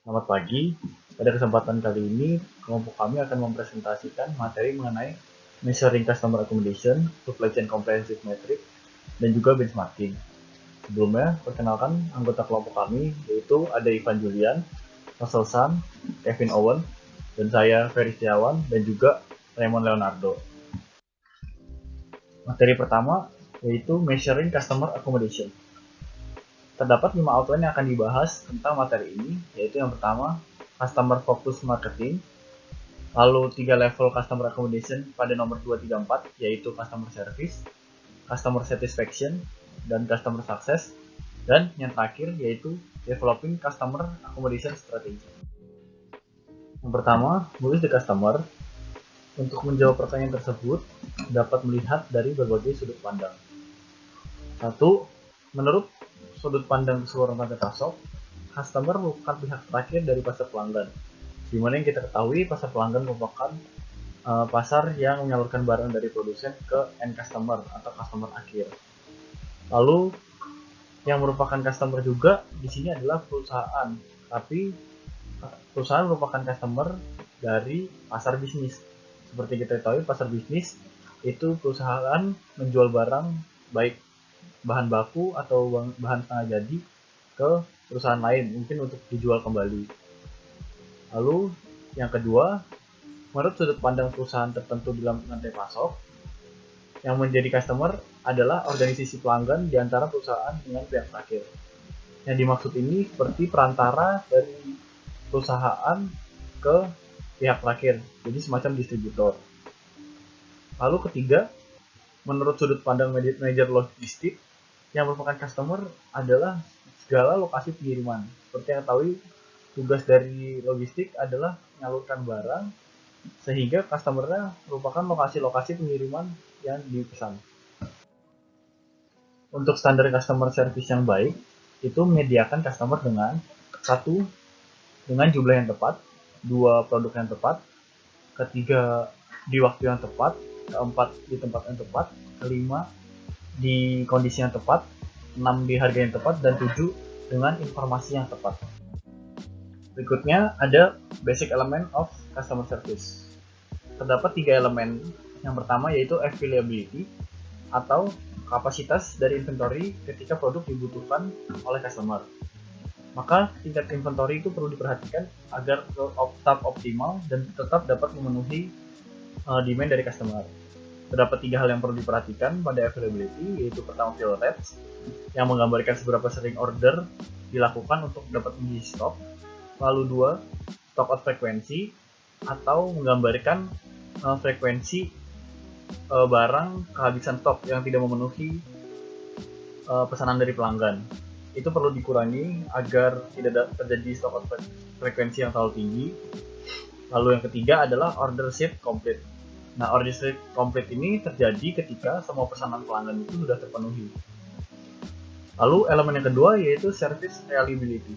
Selamat pagi. Pada kesempatan kali ini, kelompok kami akan mempresentasikan materi mengenai Measuring Customer Accommodation, Supply Chain Comprehensive Metric, dan juga benchmarking. Sebelumnya, perkenalkan anggota kelompok kami, yaitu ada Ivan Julian, Russell Sam, Kevin Owen, dan saya Ferry Setiawan, dan juga Raymond Leonardo. Materi pertama yaitu Measuring Customer Accommodation. Terdapat 5 outline yang akan dibahas tentang materi ini, yaitu yang pertama, Customer Focused Marketing, lalu 3 level Customer Accommodation pada nomor 234, yaitu Customer Service, Customer Satisfaction, dan Customer Success, dan yang terakhir yaitu Developing Customer Accommodation Strategy. Yang pertama, who is the customer? Untuk menjawab pertanyaan tersebut, dapat melihat dari berbagai sudut pandang. Satu, menurut sudut pandang keseluruhan rantai pasok, customer merupakan pihak terakhir dari pasar pelanggan. Di mana yang kita ketahui, pasar pelanggan merupakan pasar yang menyalurkan barang dari produsen ke end customer atau customer akhir. Lalu yang merupakan customer juga di sini adalah perusahaan, tapi perusahaan merupakan customer dari pasar bisnis. Seperti kita ketahui, pasar bisnis itu perusahaan menjual barang baik bahan baku atau bahan setengah jadi ke perusahaan lain, mungkin untuk dijual kembali. Lalu yang kedua, menurut sudut pandang perusahaan tertentu dalam rantai pasok, yang menjadi customer adalah organisasi pelanggan di antara perusahaan dengan pihak terakhir. Yang dimaksud ini seperti perantara dari perusahaan ke pihak terakhir, jadi semacam distributor. Lalu ketiga, menurut sudut pandang manajer logistik, yang merupakan customer adalah segala lokasi pengiriman. Seperti yang tahu, tugas dari logistik adalah menyalurkan barang, sehingga customer-nya merupakan lokasi-lokasi pengiriman yang dipesan. Untuk standar customer service yang baik, itu menyediakan customer dengan satu, dengan jumlah yang tepat, dua, produk yang tepat, ketiga, di waktu yang tepat, keempat, di tempat yang tepat, kelima, di kondisi yang tepat, 6 di harga yang tepat, dan 7 dengan informasi yang tepat. Berikutnya ada basic element of customer service. Terdapat 3 elemen. Yang pertama yaitu availability atau kapasitas dari inventory ketika produk dibutuhkan oleh customer. Maka tingkat inventory itu perlu diperhatikan agar tetap optimal dan tetap dapat memenuhi demand dari customer. Terdapat 3 hal yang perlu diperhatikan pada availability, yaitu pertama fill rates, yang menggambarkan seberapa sering order dilakukan untuk dapat mengisi stok. Lalu 2, stock out frequency, atau menggambarkan frekuensi barang kehabisan stok yang tidak memenuhi pesanan dari pelanggan. Itu perlu dikurangi agar tidak terjadi stock out frekuensi yang terlalu tinggi. Lalu yang ketiga adalah order ship complete. Nah, order ship complete ini terjadi ketika semua pesanan pelanggan itu sudah terpenuhi. Lalu elemen yang kedua yaitu service reliability.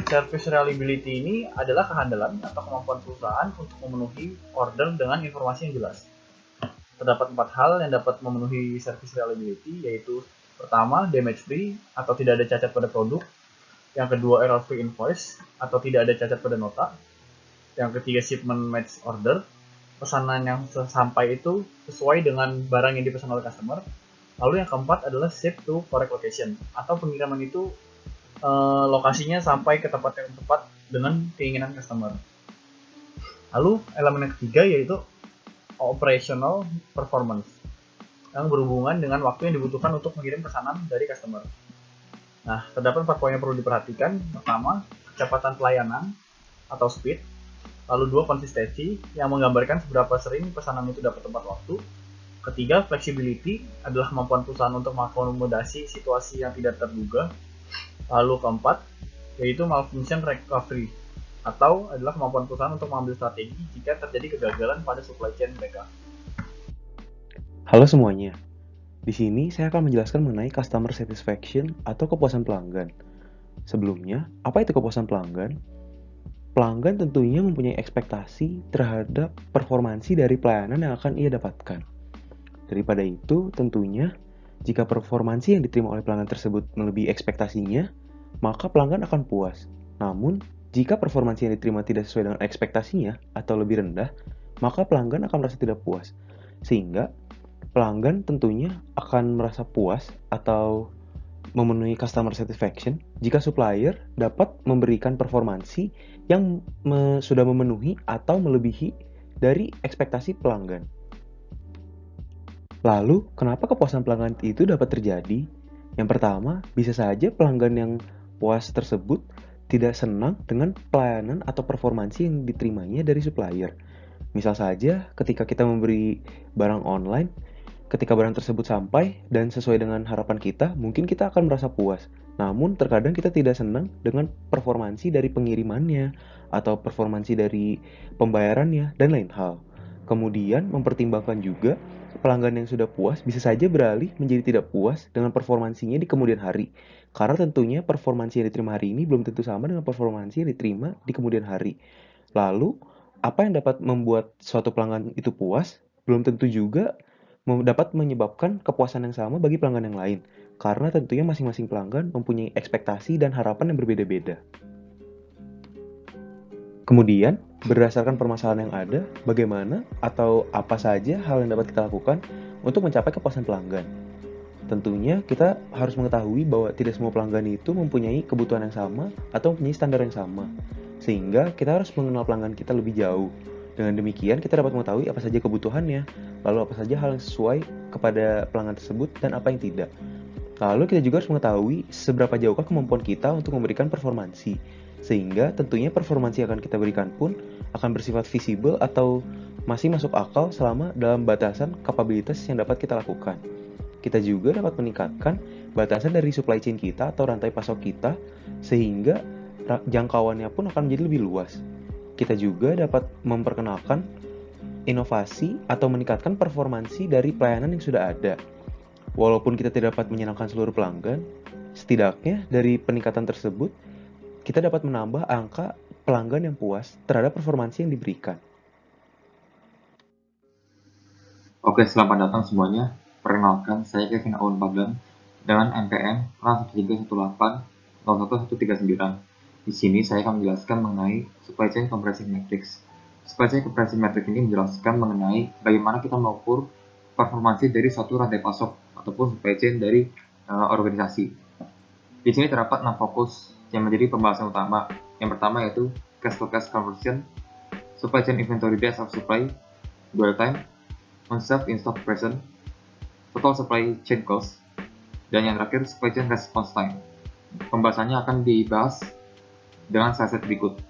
Service reliability ini adalah kehandalan atau kemampuan perusahaan untuk memenuhi order dengan informasi yang jelas. Terdapat 4 hal yang dapat memenuhi service reliability, yaitu pertama, damage free atau tidak ada cacat pada produk. Yang kedua, error free invoice atau tidak ada cacat pada nota. Yang ketiga, shipment match order, pesanan yang sampai itu sesuai dengan barang yang dipesan oleh customer. Lalu yang keempat adalah ship to correct location atau pengiriman itu lokasinya sampai ke tempat yang tepat dengan keinginan customer. Lalu elemen yang ketiga yaitu operational performance yang berhubungan dengan waktu yang dibutuhkan untuk mengirim pesanan dari customer. Nah, terdapat 4 poin yang perlu diperhatikan. Pertama, kecepatan pelayanan atau speed. Lalu 2, konsistensi yang menggambarkan seberapa sering pesanan itu dapat tepat waktu. Ketiga, flexibility adalah kemampuan perusahaan untuk mengakomodasi situasi yang tidak terduga. Lalu keempat, yaitu malfunction recovery atau adalah kemampuan perusahaan untuk mengambil strategi jika terjadi kegagalan pada supply chain mereka. Halo semuanya, di sini saya akan menjelaskan mengenai customer satisfaction atau kepuasan pelanggan. Sebelumnya, apa itu kepuasan pelanggan? Pelanggan tentunya mempunyai ekspektasi terhadap performansi dari pelayanan yang akan ia dapatkan. Daripada itu, tentunya, jika performansi yang diterima oleh pelanggan tersebut melebihi ekspektasinya, maka pelanggan akan puas. Namun, jika performansi yang diterima tidak sesuai dengan ekspektasinya atau lebih rendah, maka pelanggan akan merasa tidak puas. Sehingga pelanggan tentunya akan merasa puas atau memenuhi customer satisfaction jika supplier dapat memberikan performansi yang sudah memenuhi atau melebihi dari ekspektasi pelanggan. Lalu, kenapa kepuasan pelanggan itu dapat terjadi? Yang pertama, bisa saja pelanggan yang puas tersebut tidak senang dengan pelayanan atau performansi yang diterimanya dari supplier. Misal saja, ketika kita memberi barang online, ketika barang tersebut sampai dan sesuai dengan harapan kita, mungkin kita akan merasa puas. Namun, terkadang kita tidak senang dengan performansi dari pengirimannya, atau performansi dari pembayarannya, dan lain hal. Kemudian, mempertimbangkan juga pelanggan yang sudah puas bisa saja beralih menjadi tidak puas dengan performansinya di kemudian hari. Karena tentunya performansi yang diterima hari ini belum tentu sama dengan performansi yang diterima di kemudian hari. Lalu, apa yang dapat membuat suatu pelanggan itu puas, belum tentu juga dapat menyebabkan kepuasan yang sama bagi pelanggan yang lain. Karena tentunya masing-masing pelanggan mempunyai ekspektasi dan harapan yang berbeda-beda. Kemudian, berdasarkan permasalahan yang ada, bagaimana atau apa saja hal yang dapat kita lakukan untuk mencapai kepuasan pelanggan. Tentunya kita harus mengetahui bahwa tidak semua pelanggan itu mempunyai kebutuhan yang sama atau mempunyai standar yang sama. Sehingga kita harus mengenal pelanggan kita lebih jauh. Dengan demikian kita dapat mengetahui apa saja kebutuhannya, lalu apa saja hal yang sesuai kepada pelanggan tersebut dan apa yang tidak. Lalu kita juga harus mengetahui seberapa jauhkah kemampuan kita untuk memberikan performansi. Sehingga tentunya performansi yang akan kita berikan pun akan bersifat visible atau masih masuk akal selama dalam batasan kapabilitas yang dapat kita lakukan. Kita juga dapat meningkatkan batasan dari supply chain kita atau rantai pasok kita sehingga jangkauannya pun akan menjadi lebih luas. Kita juga dapat memperkenalkan inovasi atau meningkatkan performansi dari pelayanan yang sudah ada. Walaupun kita tidak dapat menyenangkan seluruh pelanggan, setidaknya dari peningkatan tersebut, kita dapat menambah angka pelanggan yang puas terhadap performansi yang diberikan. Oke, selamat datang semuanya. Perkenalkan, saya Kevin Aun Paglan dengan NPM 1318 Di sini saya akan menjelaskan mengenai Supply Chain Compression Matrix. Supply Chain Compression Matrix ini menjelaskan mengenai bagaimana kita mengukur performansi dari suatu rantai pasok ataupun supply chain dari organisasi. Di sini terdapat 6 fokus yang menjadi pembahasan utama. Yang pertama yaitu cash to cash conversion, supply chain inventory days of supply, dwell time, on-shelf in-stock present, total supply chain cost, dan yang terakhir supply chain response time. Pembahasannya akan dibahas dengan slide berikut.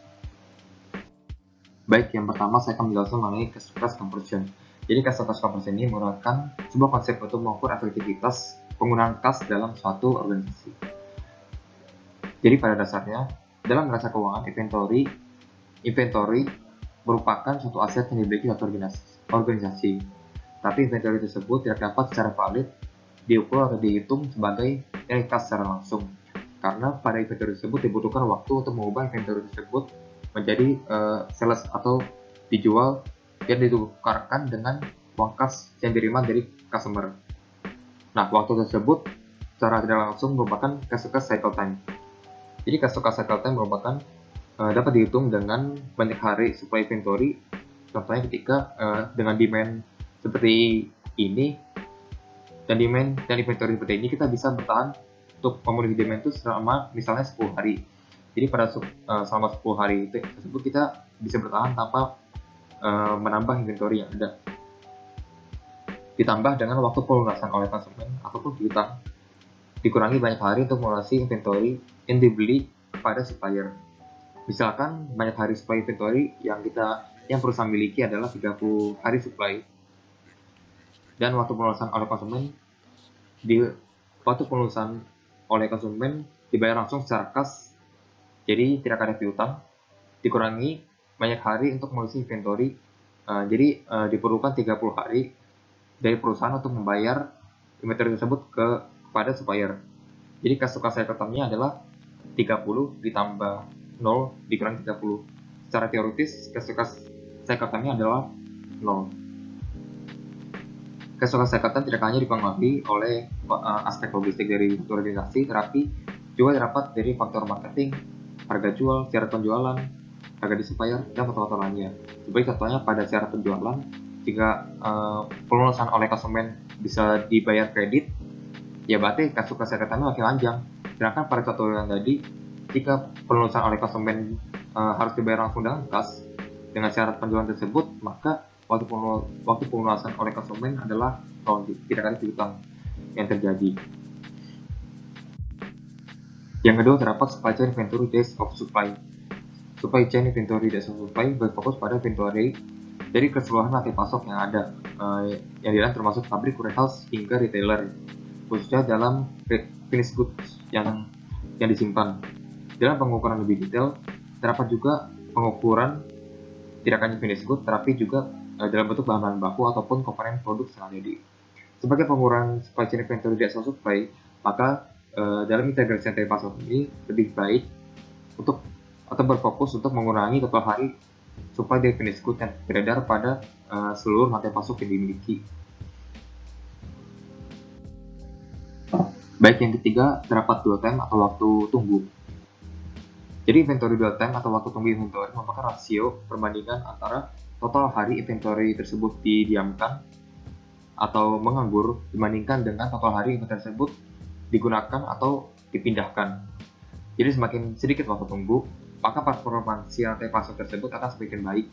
Baik, yang pertama saya akan menjelaskan mengenai cash to cash conversion. Jadi cash to cash conversion ini merupakan sebuah konsep untuk mengukur efektivitas penggunaan kas dalam suatu organisasi. Jadi pada dasarnya, dalam neraca keuangan inventory merupakan suatu aset yang dimiliki suatu organisasi. Tapi inventory tersebut tidak dapat secara valid diukur atau dihitung sebagai nilai kas secara langsung. Karena pada inventory tersebut dibutuhkan waktu untuk mengubah inventory tersebut menjadi sales atau dijual yang ditukarkan dengan uang kas yang diterima dari customer. Nah, waktu tersebut secara tidak langsung merupakan cash to cash cycle time. Jadi cash to cash cycle time merupakan dapat dihitung dengan banyak hari supply inventory. Contohnya ketika dengan demand seperti ini dan demand dan inventory seperti ini, kita bisa bertahan untuk memenuhi demand itu selama misalnya 10 hari. Jadi pada selama 10 hari tersebut kita bisa bertahan tanpa menambah inventory yang ada. Ditambah dengan waktu pelunasan oleh konsumen ataupun piutang, dikurangi banyak hari untuk melunasi inventory yang dibeli kepada supplier. Misalkan banyak hari supply inventory yang perusahaan miliki adalah 30 hari supply, dan waktu pelunasan oleh konsumen dibayar langsung secara kas, jadi tidak ada piutang, dikurangi banyak hari untuk melunasi inventory, jadi diperlukan 30 hari dari perusahaan untuk membayar inventory tersebut kepada supplier. Jadi cash to cash cycle time-nya adalah 30 ditambah 0 dikurangi 30. Secara teoritis cash to cash cycle time-nya adalah 0. Cash to cash cycle time tidak hanya dipengaruhi oleh aspek logistik dari suatu organisasi, tetapi juga terdapat dari faktor marketing, harga jual, syarat penjualan, harga di supplier, dan faktor-faktor lainnya. Sebagai contohnya pada syarat penjualan, jika pelunasan oleh konsumen bisa dibayar kredit, ya berarti kasus kesehatannya makin panjang. Sedangkan pada contoh yang tadi, jika pelunasan oleh konsumen harus dibayar langsung dengan kas dengan syarat penjualan tersebut, maka waktu pelunasan oleh konsumen adalah tidak akan piutang yang terjadi. Yang kedua terdapat supply chain inventory days of supply. Supply chain inventory days of supply berfokus pada inventory dari keseluruhan rantai pasok yang ada, yang di dalam termasuk pabrik, warehouse, hingga retailer, khususnya dalam finished goods yang disimpan. Dalam pengukuran lebih detail, terdapat juga pengukuran tidak hanya finished goods, tapi juga dalam bentuk bahan baku ataupun komponen produk setengah jadi. Sebagai pengukuran supply chain inventory days of supply, maka dalam integrasi rantai pasok ini lebih baik atau berfokus untuk mengurangi total hari supply dari finished goods yang beredar pada seluruh rantai pasok yang dimiliki. Baik, yang ketiga terdapat dwell time atau waktu tunggu. Jadi inventory dwell time atau waktu tunggu inventory merupakan rasio perbandingan antara total hari inventory tersebut didiamkan atau menganggur dibandingkan dengan total hari inventory tersebut digunakan atau dipindahkan. Jadi semakin sedikit waktu tunggu, maka performansi rantai pasok tersebut akan semakin baik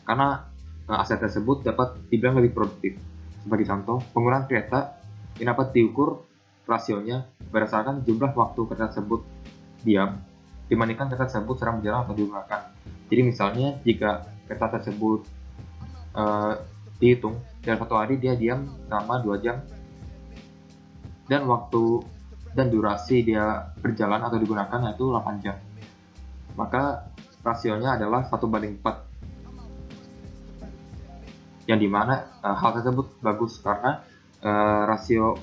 karena aset tersebut dapat dibilang lebih produktif. Sebagai contoh, penggunaan kereta yang dapat diukur rasionya berdasarkan jumlah waktu kereta tersebut diam dibandingkan kereta tersebut sedang berjalan atau digunakan. Jadi misalnya jika kereta tersebut dihitung dalam satu hari dia diam selama 2 jam dan waktu dan durasi dia berjalan atau digunakan yaitu 8 jam, maka rasionya adalah 1:4, yang dimana hal tersebut bagus karena rasio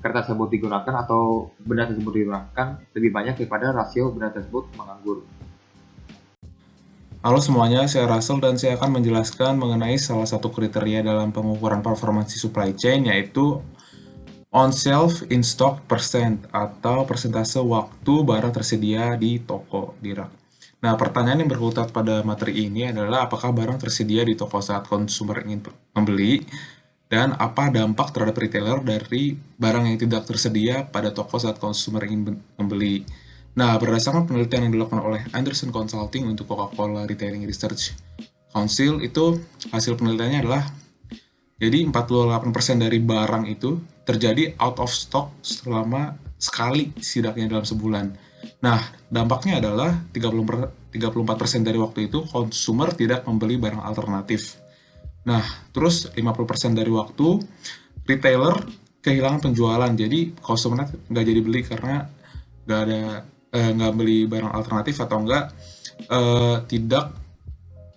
kereta tersebut digunakan atau benda tersebut digunakan lebih banyak daripada rasio benda tersebut menganggur. Halo semuanya, saya Russell dan saya akan menjelaskan mengenai salah satu kriteria dalam pengukuran performansi supply chain, yaitu on shelf in stock percent atau persentase waktu barang tersedia di toko, di rak. Nah, pertanyaan yang berkutat pada materi ini adalah apakah barang tersedia di toko saat konsumer ingin membeli, dan apa dampak terhadap retailer dari barang yang tidak tersedia pada toko saat konsumer ingin membeli. Nah, berdasarkan penelitian yang dilakukan oleh Anderson Consulting untuk Coca-Cola Retailing Research Council, itu hasil penelitiannya adalah jadi 48% dari barang itu terjadi out of stock selama sekali setidaknya dalam sebulan. Nah, dampaknya adalah 34% dari waktu itu konsumer tidak membeli barang alternatif. Nah, terus 50% dari waktu retailer kehilangan penjualan. Jadi konsumer nggak jadi beli karena nggak beli barang alternatif atau tidak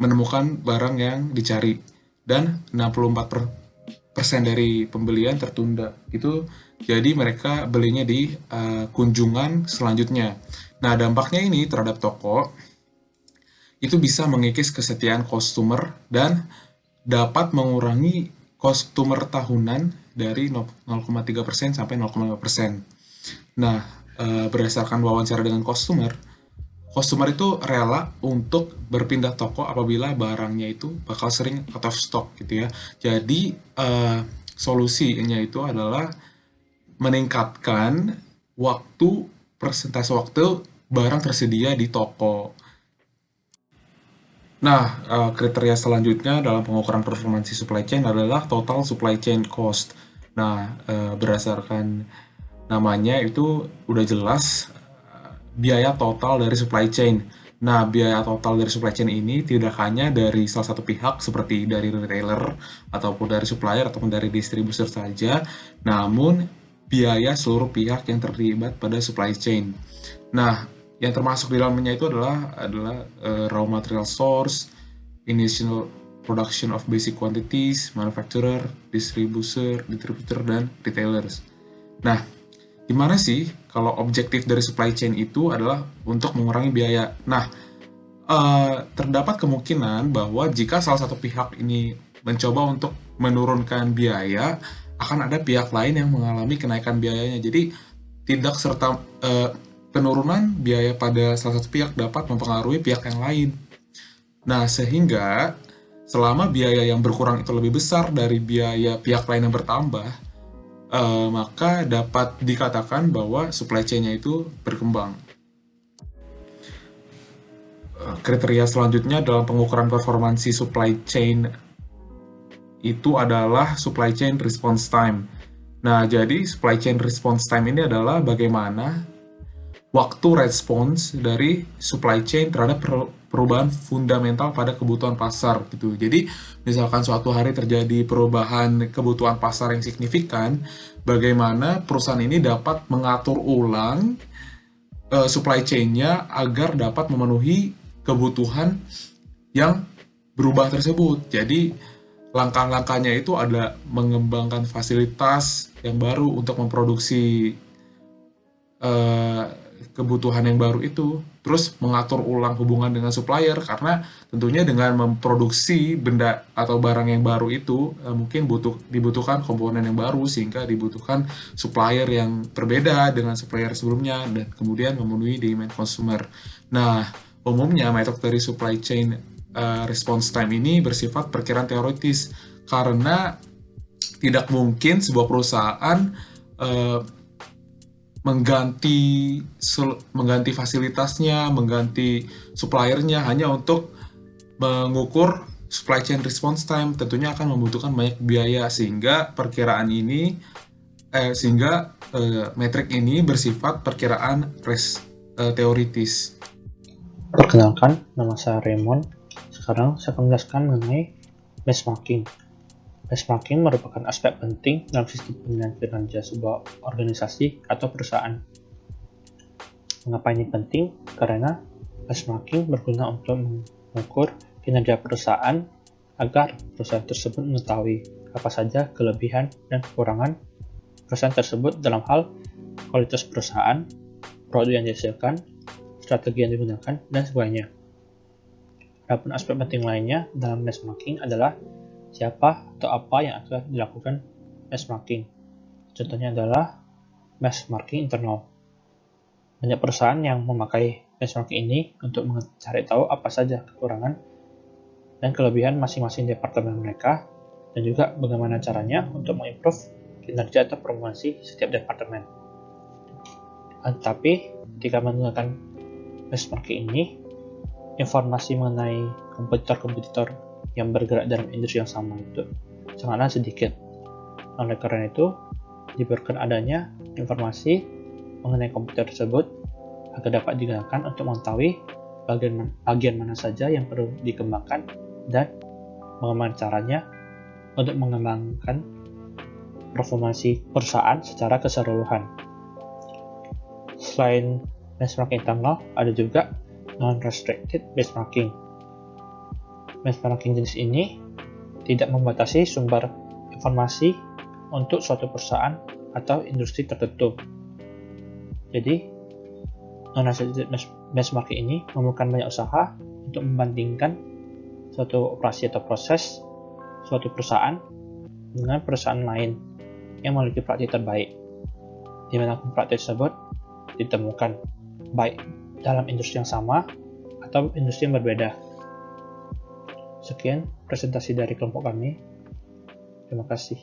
menemukan barang yang dicari. Dan 64% dari pembelian tertunda. Itu jadi mereka belinya di kunjungan selanjutnya. Nah, dampaknya ini terhadap toko itu bisa mengikis kesetiaan customer dan dapat mengurangi customer tahunan dari 0,3% sampai 0,5%. Nah, berdasarkan wawancara dengan customer itu rela untuk berpindah toko apabila barangnya itu bakal sering out of stock gitu ya. Jadi, solusinya itu adalah meningkatkan persentase waktu barang tersedia di toko. Nah, kriteria selanjutnya dalam pengukuran performansi supply chain adalah total supply chain cost. Nah, berdasarkan namanya itu udah jelas biaya total dari supply chain. Nah, biaya total dari supply chain ini tidak hanya dari salah satu pihak seperti dari retailer ataupun dari supplier ataupun dari distributor saja, namun biaya seluruh pihak yang terlibat pada supply chain. Nah, yang termasuk di dalamnya itu adalah raw material source, initial production of basic quantities, manufacturer, distributor, dan retailers. Nah, gimana sih kalau objektif dari supply chain itu adalah untuk mengurangi biaya? Nah, terdapat kemungkinan bahwa jika salah satu pihak ini mencoba untuk menurunkan biaya, akan ada pihak lain yang mengalami kenaikan biayanya. Jadi, tidak serta penurunan biaya pada salah satu pihak dapat mempengaruhi pihak yang lain. Nah, sehingga selama biaya yang berkurang itu lebih besar dari biaya pihak lain yang bertambah, maka dapat dikatakan bahwa supply chain-nya itu berkembang. Kriteria selanjutnya dalam pengukuran performansi supply chain itu adalah supply chain response time. Nah, jadi supply chain response time ini adalah bagaimana waktu respons dari supply chain terhadap perubahan fundamental pada kebutuhan pasar gitu. Jadi, misalkan suatu hari terjadi perubahan kebutuhan pasar yang signifikan, bagaimana perusahaan ini dapat mengatur ulang supply chain-nya agar dapat memenuhi kebutuhan yang berubah tersebut. Jadi, langkah-langkahnya itu ada mengembangkan fasilitas yang baru untuk memproduksi kebutuhan yang baru itu, terus mengatur ulang hubungan dengan supplier, karena tentunya dengan memproduksi benda atau barang yang baru itu mungkin dibutuhkan komponen yang baru, sehingga dibutuhkan supplier yang berbeda dengan supplier sebelumnya dan kemudian memenuhi demand consumer. Nah, umumnya metode dari supply chain response time ini bersifat perkiraan teoritis, karena tidak mungkin sebuah perusahaan mengganti fasilitasnya, mengganti suppliernya hanya untuk mengukur supply chain response time. Tentunya akan membutuhkan banyak biaya, sehingga metrik ini bersifat perkiraan teoritis. Perkenalkan, nama saya Raymond. Sekarang saya akan menjelaskan mengenai benchmarking. Benchmarking merupakan aspek penting dalam sistem penilaian kinerja sebuah organisasi atau perusahaan. Mengapa ini penting? Karena benchmarking berguna untuk mengukur kinerja perusahaan agar perusahaan tersebut mengetahui apa saja kelebihan dan kekurangan perusahaan tersebut dalam hal kualitas perusahaan, produk yang dihasilkan, strategi yang digunakan, dan sebagainya. Adapun aspek penting lainnya dalam benchmarking adalah siapa atau apa yang akan dilakukan benchmarking. Contohnya adalah benchmarking internal. Banyak perusahaan yang memakai benchmarking ini untuk mencari tahu apa saja kekurangan dan kelebihan masing-masing departemen mereka, dan juga bagaimana caranya untuk mengimprove kinerja atau promosi setiap departemen. Tetapi, jika menggunakan benchmarking ini, informasi mengenai kompetitor-kompetitor yang bergerak dalam industri yang sama itu sangatlah sedikit. Oleh karena itu, diperlukan adanya informasi mengenai kompetitor tersebut agar dapat digunakan untuk mengetahui bagian mana saja yang perlu dikembangkan dan bagaimana caranya untuk mengembangkan performansi perusahaan secara keseluruhan. Selain benchmarking internal, ada juga non-restricted benchmarking. Benchmarking jenis ini tidak membatasi sumber informasi untuk suatu perusahaan atau industri tertentu. Jadi, non-restricted benchmarking ini memerlukan banyak usaha untuk membandingkan suatu operasi atau proses suatu perusahaan dengan perusahaan lain yang memiliki praktik terbaik, di mana praktik tersebut ditemukan baik dalam industri yang sama atau industri yang berbeda. Sekian presentasi dari kelompok kami. Terima kasih.